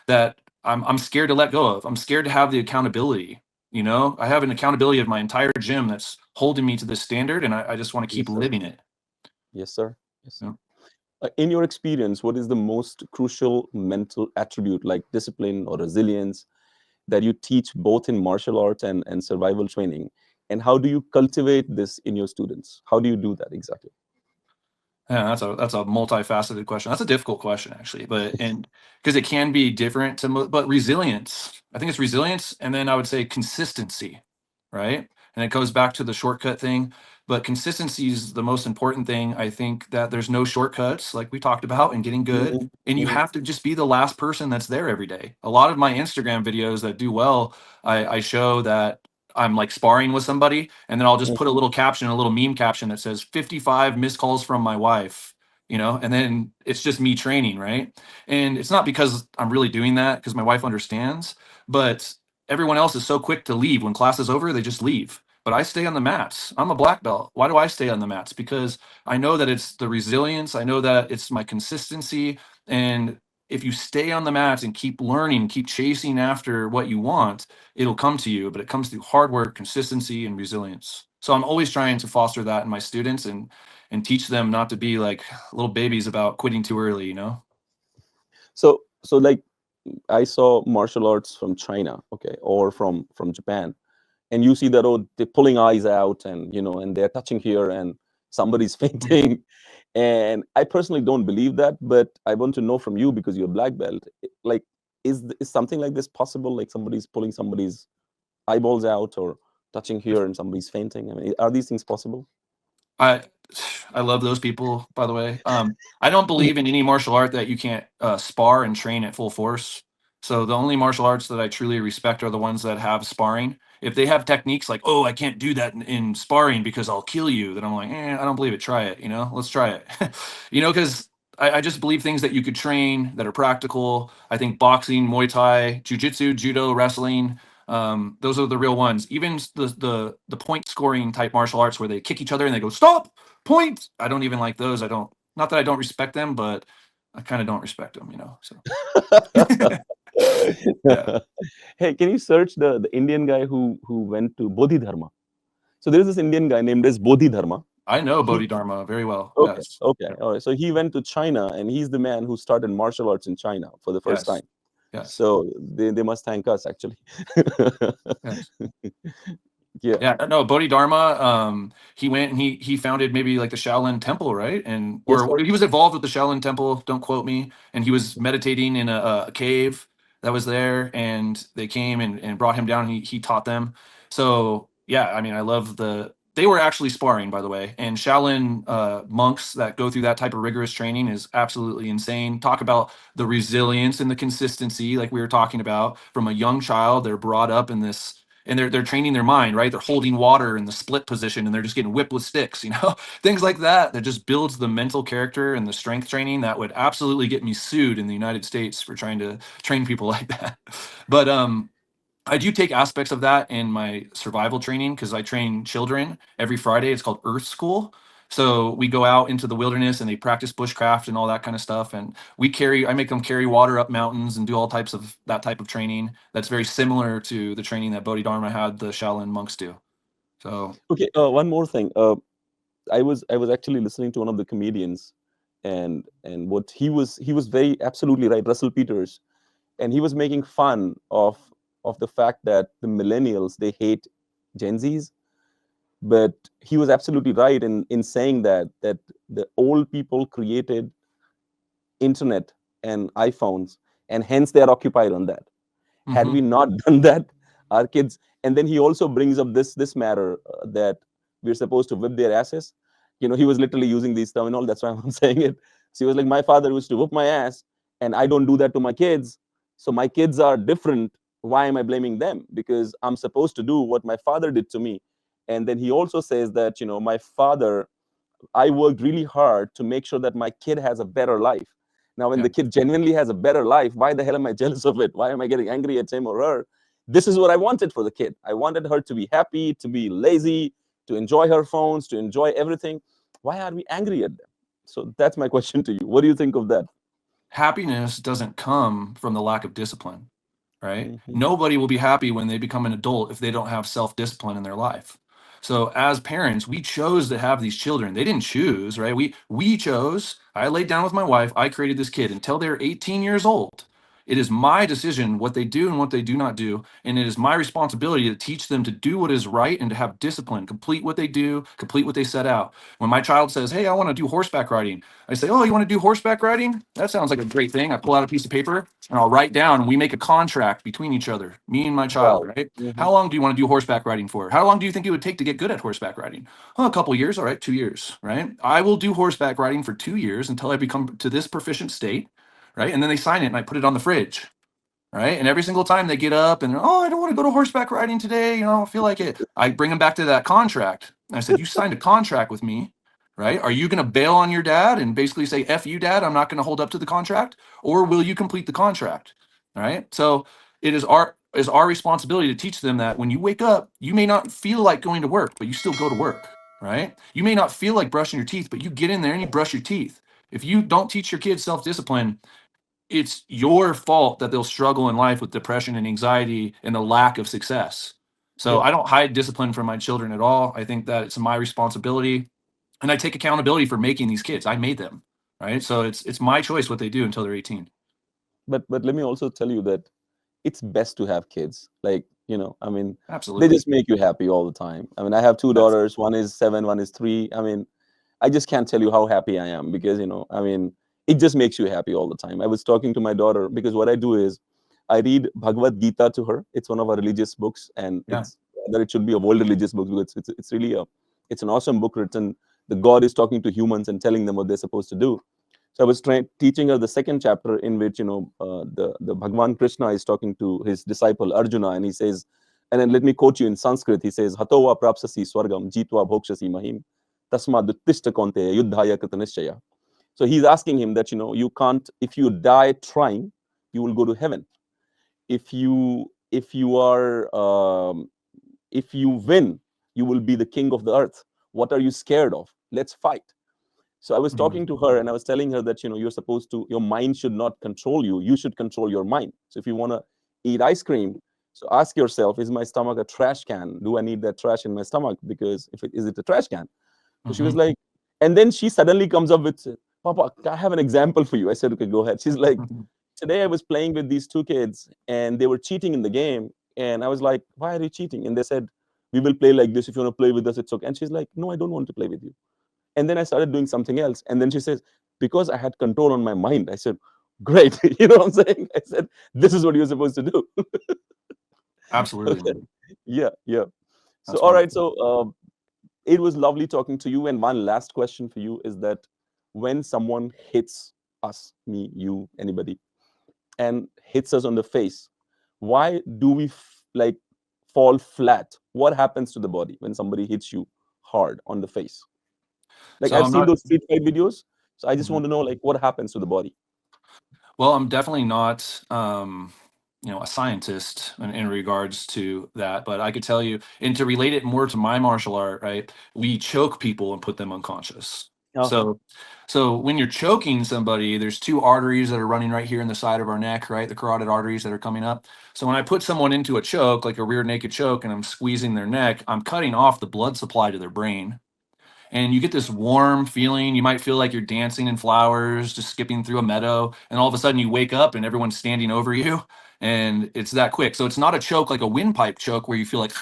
that I'm scared to let go of. I'm scared to have the accountability. I have an accountability of my entire gym that's holding me to this standard, and I just want to keep Yes, sir. living it. Yes, sir. Yes, sir. Yeah. In your experience, what is the most crucial mental attribute, like discipline or resilience, that you teach both in martial arts and survival training? And how do you cultivate this in your students? How do you do that exactly? Yeah, that's a multifaceted question. That's a difficult question, actually, and because it can be different but resilience. I think it's resilience, and then I would say consistency, right? And it goes back to the shortcut thing, but consistency is the most important thing. I think that there's no shortcuts, like we talked about, in getting good, Mhm, and you mhm. have to just be the last person that's there every day. A lot of my Instagram videos that do well, I show that I'm like sparring with somebody, and then I'll just put a little caption, a little meme caption that says 55 missed calls from my wife, and then it's just me training, right? And it's not because I'm really doing that because my wife understands, but everyone else is so quick to leave when class is over, they just leave. But I stay on the mats. I'm a black belt. Why do I stay on the mats? Because I know that it's the resilience, I know that it's my consistency, and if you stay on the mats and keep learning, keep chasing after what you want, it'll come to you, but it comes through hard work, consistency, and resilience. So I'm always trying to foster that in my students and teach them not to be like little babies about quitting too early. So like, I saw martial arts from China, okay, or from Japan, and you see that, they're pulling eyes out, and and they're touching here, and somebody's fainting. And I personally don't believe that, but I want to know from you, because you're a black belt, like, is something like this possible? Like somebody's pulling somebody's eyeballs out or touching here and somebody's fainting? I mean, are these things possible? I I love those people, by the way. I don't believe in any martial art that you can't spar and train at full force. So the only martial arts that I truly respect are the ones that have sparring. If they have techniques like, oh, I can't do that in sparring because I'll kill you, then I'm like, I don't believe it. Try it. Let's try it. Because I just believe things that you could train that are practical. I think boxing, Muay Thai, jujitsu, judo, wrestling, those are the real ones. Even the point scoring type martial arts where they kick each other and they go stop point. I don't even like those. I don't. Not that I don't respect them, but I kind of don't respect them. So yeah, Hey, can you search the Indian guy who went to Bodhidharma? So there's this Indian guy named as Bodhidharma. I know He Bodhidharma very well. Okay, Yes. okay, Yeah. all right. So he went to China, and he's the man who started martial arts in China for the first Yes. time. Yes. So they must thank us, actually. Yes. Yeah. Yeah, no, Bodhidharma, he went and he founded maybe like the Shaolin Temple, right? And Yes, or sir. he was involved with the Shaolin Temple, don't quote me. And he was meditating in a cave that was there, and they came and brought him down. He taught them. So yeah, I mean, I love they were actually sparring, by the way. And Shaolin monks that go through that type of rigorous training is absolutely insane. Talk about the resilience and the consistency, like we were talking about, from a young child. They're brought up in this, and they're training their mind, right? They're holding water in the split position and they're just getting whipped with sticks, things like that just builds the mental character and the strength training that would absolutely get me sued in the United States for trying to train people like that. But I do take aspects of that in my survival training because I train children every Friday. It's called Earth School. So we go out into the wilderness and they practice bushcraft and all that kind of stuff. And I make them carry water up mountains and do all types of that type of training. That's very similar to the training that Bodhidharma had the Shaolin monks do. So Okay. One more thing. I was actually listening to one of the comedians, and what he was very absolutely right, Russell Peters, and he was making fun of the fact that the millennials, they hate Gen Zs, but he was absolutely right in saying that the old people created internet and iPhones, and hence they are occupied on that. Had we not done that, our kids. And then he also brings up this matter, that we're supposed to whip their asses. He was literally using these terminal. That's why I'm saying it. So he was like, my father used to whoop my ass, and I don't do that to my kids. So my kids are different. Why am I blaming them? Because I'm supposed to do what my father did to me. And then he also says that, my father, I worked really hard to make sure that my kid has a better life. Now, when yeah. the kid genuinely has a better life, why the hell am I jealous of it? Why am I getting angry at him or her? This is what I wanted for the kid. I wanted her to be happy, to be lazy, to enjoy her phones, to enjoy everything. Why are we angry at them? So that's my question to you. What do you think of that? Happiness doesn't come from the lack of discipline, right? Mhm. Nobody will be happy when they become an adult if they don't have self-discipline in their life. So as parents, we chose to have these children. They didn't choose, right? We chose. I laid down with my wife. I created this kid until they're 18 years old. It is my decision what they do and what they do not do, and it is my responsibility to teach them to do what is right and to have discipline, complete what they do, complete what they set out. When my child says, "Hey, I want to do horseback riding," I say, "Oh, you want to do horseback riding? That sounds like a great thing." I pull out a piece of paper and I'll write down, and we make a contract between each other, me and my child, Wow. right? Mhm. How long do you want to do horseback riding for? How long do you think it would take to get good at horseback riding? Oh, a couple years. All right, 2 years, right? I will do horseback riding for 2 years until I become to this proficient state, right? And then they sign it and I put it on the fridge, right? And every single time they get up and, oh, I don't want to go to horseback riding today, I don't feel like it. I bring them back to that contract. And I said, you signed a contract with me, right? Are you going to bail on your dad and basically say, F you, dad, I'm not going to hold up to the contract? Or will you complete the contract? All right. So it is our responsibility to teach them that when you wake up, you may not feel like going to work, but you still go to work, right? You may not feel like brushing your teeth, but you get in there and you brush your teeth. If you don't teach your kids self-discipline, it's your fault that they'll struggle in life with depression and anxiety and the lack of success. So Yep. I don't hide discipline from my children at all. I think that it's my responsibility, and I take accountability for making these kids. I made them, right? So it's my choice what they do until they're 18. But let me also tell you that it's best to have kids. Like, I mean, they Absolutely. just make you happy all the time. I mean, I have two That's daughters. One is 7, one is 3. I mean, I just can't tell you how happy I am because, I mean, it just makes you happy all the time. I was talking to my daughter because what I do is I read Bhagavad Gita to her. It's one of our religious books, and Yeah. it's that it should be a world religious book because it's really it's an awesome book written. The God is talking to humans and telling them what they're supposed to do. So I was teaching her the second chapter in which the Bhagwan Krishna is talking to his disciple Arjuna, and he says, and then let me quote you in Sanskrit. He says, "Hatova prapsasi swargam jitva bhokshasi mahim tasmad uttishta konteya yuddhaya kritanishchaya." So he's asking him that you can't, if you die trying, you will go to heaven. If you are if you win, you will be the king of the earth. What are you scared of? Let's fight. So I was talking to her and I was telling her that you're supposed to, your mind should not control you. You should control your mind. So if you want to eat ice cream, so ask yourself, is my stomach a trash can? Do I need that trash in my stomach? Because is it a trash can? So she was like, and then she suddenly comes up with, Papa, I have an example for you. I said, okay, go ahead. She's like, today I was playing with these two kids and they were cheating in the game. And I was like, why are you cheating? And they said, we will play like this. If you want to play with us, it's okay. And she's like, no, I don't want to play with you. And then I started doing something else. And then she says, because I had control on my mind. I said, great. You know what I'm saying? I said, this is what you're supposed to do. Absolutely. Okay. Yeah. So, That's all right. wonderful. So it was lovely talking to you. And one last question for you is that when someone hits us, me, you, anybody, and hits us on the face, why do we like fall flat? What happens to the body when somebody hits you hard on the face? Like So I've I'm seen not. those street fight videos. So I just Mhm. want to know like what happens to the body. Well, I'm definitely not, a scientist in regards to that, but I could tell you, and to relate it more to my martial art, right? We choke people and put them unconscious. Uh-huh. So when you're choking somebody, there's two arteries that are running right here in the side of our neck, right? The carotid arteries that are coming up. So when I put someone into a choke, like a rear naked choke, and I'm squeezing their neck, I'm cutting off the blood supply to their brain. And you get this warm feeling. You might feel like you're dancing in flowers, just skipping through a meadow, and all of a sudden you wake up and everyone's standing over you, and it's that quick. So it's not a choke like a windpipe choke where you feel like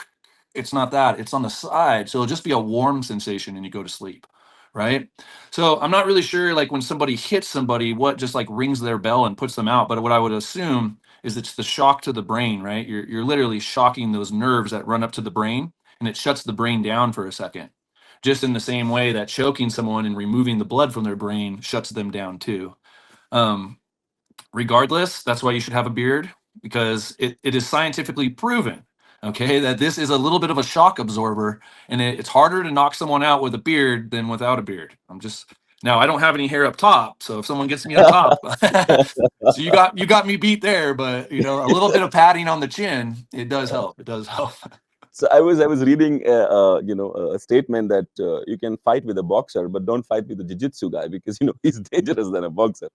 it's not that. It's on the side, so it'll just be a warm sensation, and you go to sleep, right? So I'm not really sure, like when somebody hits somebody, what just like rings their bell and puts them out. But what I would assume is it's the shock to the brain, right? You're literally shocking those nerves that run up to the brain, and it shuts the brain down for a second, just in the same way that choking someone and removing the blood from their brain shuts them down too. Um, Regardless, that's why you should have a beard, because it is scientifically proven, okay, that this is a little bit of a shock absorber, and it's harder to knock someone out with a beard than without a beard. Now I don't have any hair up top, so if someone gets me up top, so you got me beat there, but a little bit of padding on the chin, it does help. It does help. So I was reading a statement that you can fight with a boxer, but don't fight with a jiu-jitsu guy because he's dangerous than a boxer.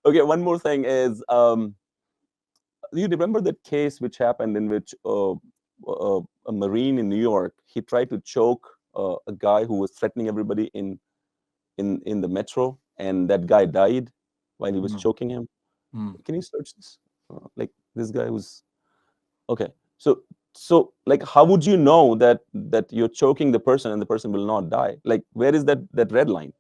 Okay, one more thing is do you remember that case which happened in which a Marine in New York, he tried to choke a guy who was threatening everybody in the metro, and that guy died while he was Mhm. choking him. Mm. Can you search this? Like this guy was okay. So like how would you know that you're choking the person and the person will not die? Like where is that red line?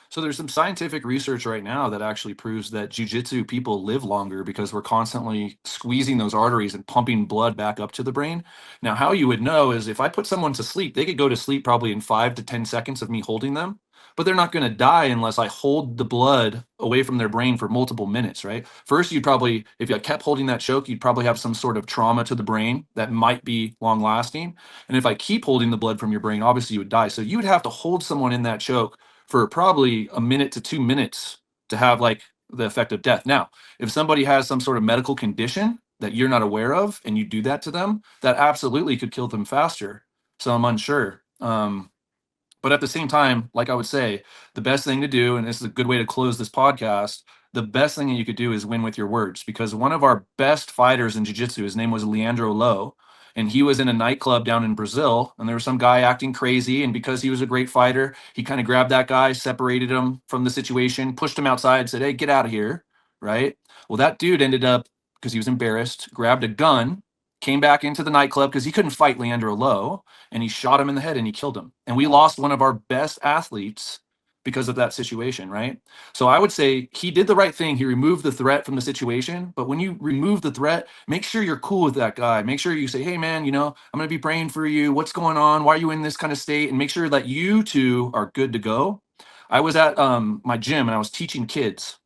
So there's some scientific research right now that actually proves that jujitsu people live longer because we're constantly squeezing those arteries and pumping blood back up to the brain. Now, how you would know is if I put someone to sleep, they could go to sleep probably in 5 to 10 seconds of me holding them, but they're not going to die unless I hold the blood away from their brain for multiple minutes, right? First, you'd probably, if you kept holding that choke, you'd probably have some sort of trauma to the brain that might be long lasting. And if I keep holding the blood from your brain, obviously you would die. So you would have to hold someone in that choke for probably a minute to 2 minutes to have like the effect of death. Now, if somebody has some sort of medical condition that you're not aware of and you do that to them, that absolutely could kill them faster. So I'm unsure. But at the same time, like I would say, the best thing to do, and this is a good way to close this podcast, the best thing that you could do is win with your words. Because one of our best fighters in jiu-jitsu, his name was Leandro Lowe, and he was in a nightclub down in Brazil, and there was some guy acting crazy, and because he was a great fighter, he kind of grabbed that guy, separated him from the situation, pushed him outside, said, "Hey, get out of here," right? Well, that dude ended up, because he was embarrassed, grabbed a gun, came back into the nightclub because he couldn't fight Leandro Lowe, and he shot him in the head and he killed him. And we lost one of our best athletes because of that situation, right? So I would say he did the right thing. He removed the threat from the situation. But when you remove the threat, make sure you're cool with that guy. Make sure you say, hey, man, I'm going to be praying for you. What's going on? Why are you in this kind of state? And make sure that you two are good to go. I was at my gym and I was teaching kids.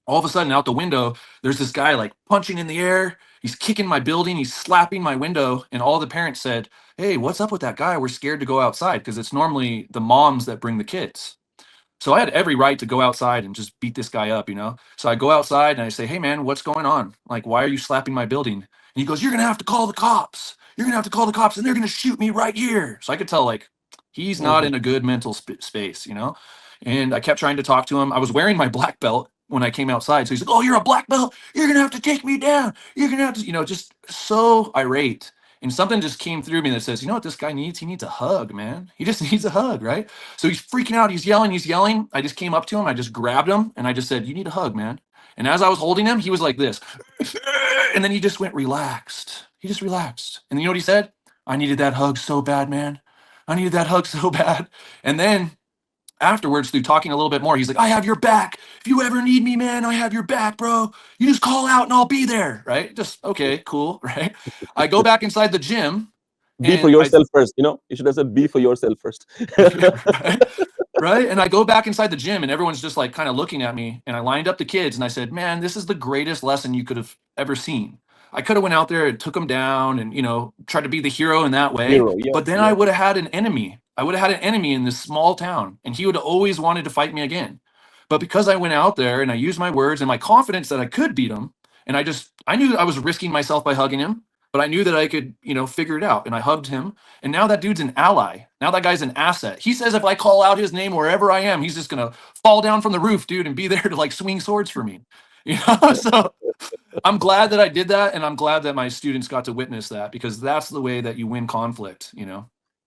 All of a sudden, out the window, there's this guy like punching in the air. He's kicking my building. He's slapping my window. And all the parents said, hey, what's up with that guy? We're scared to go outside because it's normally the moms that bring the kids. So I had every right to go outside and just beat this guy up, So I go outside and I say, hey, man, what's going on? Like, why are you slapping my building? And he goes, you're going to have to call the cops. You're going to have to call the cops and they're going to shoot me right here. So I could tell, like, he's not in a good mental space, And I kept trying to talk to him. I was wearing my black belt when I came outside. So he's like, oh, you're a black belt. You're going to have to take me down. You're going to have to, just so irate. And something just came through me that says, you know what this guy needs? He needs a hug, man. He just needs a hug, right? So he's freaking out. He's yelling. I just came up to him. I just grabbed him and I just said, you need a hug, man. And as I was holding him, he was like this. And then he just went relaxed. He just relaxed. And you know what he said? I needed that hug so bad, man. I needed that hug so bad. And then afterwards, through talking a little bit more, he's like, I have your back. If you ever need me, man, I have your back, bro. You just call out and I'll be there, right? Just, okay, cool, right? I go back inside the gym. Be for yourself first, you should have said be for yourself first. Right? And I go back inside the gym and everyone's just like kind of looking at me. And I lined up the kids and I said, man, this is the greatest lesson you could have ever seen. I could have went out there and took them down and, tried to be the hero in that way. But then I would have had an enemy. I would have had an enemy in this small town and he would have always wanted to fight me again. But because I went out there and I used my words and my confidence that I could beat him, and I knew I was risking myself by hugging him, but I knew that I could, figure it out. And I hugged him. And now that dude's an ally. Now that guy's an asset. He says if I call out his name wherever I am, he's just going to fall down from the roof, dude, and be there to like swing swords for me. So I'm glad that I did that. And I'm glad that my students got to witness that because that's the way that you win conflict,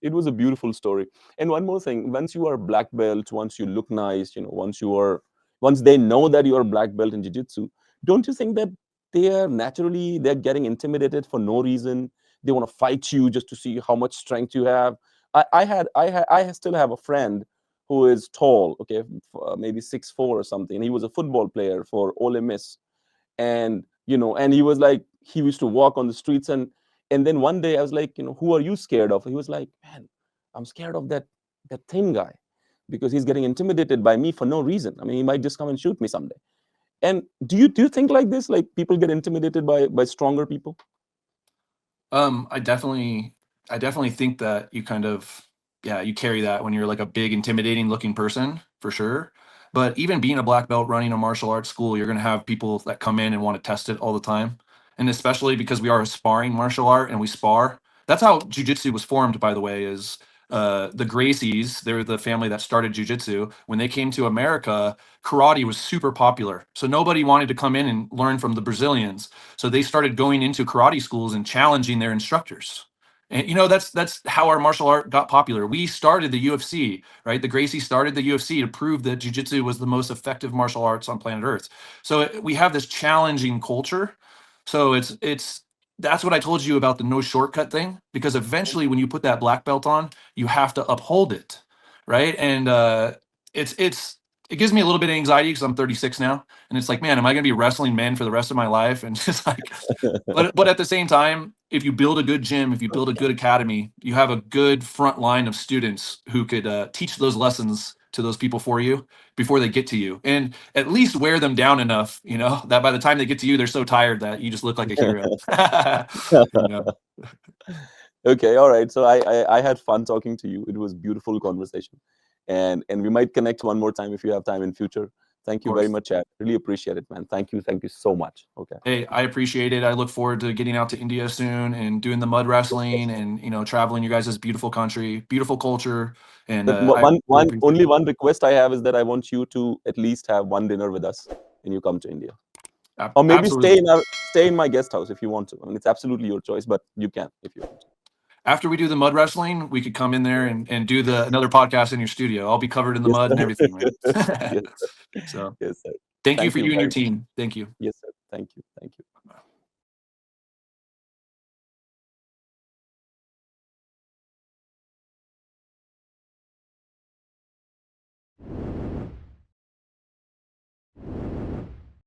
It was a beautiful story. And one more thing, once you are black belt, once you look nice, once they know that you are black belt in jiu-jitsu, don't you think that they're getting intimidated for no reason? They want to fight you just to see how much strength you have. I still have a friend who is tall, okay, maybe 6'4" or something. And he was a football player for Ole Miss. And, and he was like, he used to walk on the streets and then one day I was like, who are you scared of? He was like, man, I'm scared of that thin guy because he's getting intimidated by me for no reason. I mean, he might just come and shoot me someday. And do you think like this? Like people get intimidated by stronger people? I definitely think that you kind of, you carry that when you're like a big, intimidating looking person for sure. But even being a black belt running a martial arts school, you're going to have people that come in and want to test it all the time. And especially because we are a sparring martial art and we spar. That's how jiu-jitsu was formed, by the way, is the Gracies. They're the family that started jiu-jitsu. When they came to America, karate was super popular. So nobody wanted to come in and learn from the Brazilians. So they started going into karate schools and challenging their instructors. And that's how our martial art got popular. We started the UFC, right? The Gracies started the UFC to prove that jiu-jitsu was the most effective martial arts on planet Earth. So we have this challenging culture. So that's what I told you about the no shortcut thing, because eventually when you put that black belt on, you have to uphold it, right? And it gives me a little bit of anxiety because I'm 36 now, and it's like, man, am I going to be wrestling men for the rest of my life? And just like, but at the same time, if you build a good gym, if you build a good academy, you have a good front line of students who could teach those lessons to those people for you before they get to you, and at least wear them down enough, that by the time they get to you, they're so tired that you just look like a hero. Okay, all right. So I had fun talking to you. It was beautiful conversation, and we might connect one more time if you have time in future. Thank you very much, Chad. Really appreciate it, man. Thank you so much. Okay. Hey, I appreciate it. I look forward to getting out to India soon and doing the mud wrestling and traveling your guys' beautiful country, beautiful culture. And only one request I have is that I want you to at least have one dinner with us when you come to India, or maybe absolutely. stay in my guest house if you want to. I mean, it's absolutely your choice, but you can if you want to. After we do the mud wrestling, we could come in there and do another podcast in your studio. I'll be covered in the mud and everything, right? Yes, sir. So yes, sir. thank you for you and your team. Thank you. Yes, sir. Thank you.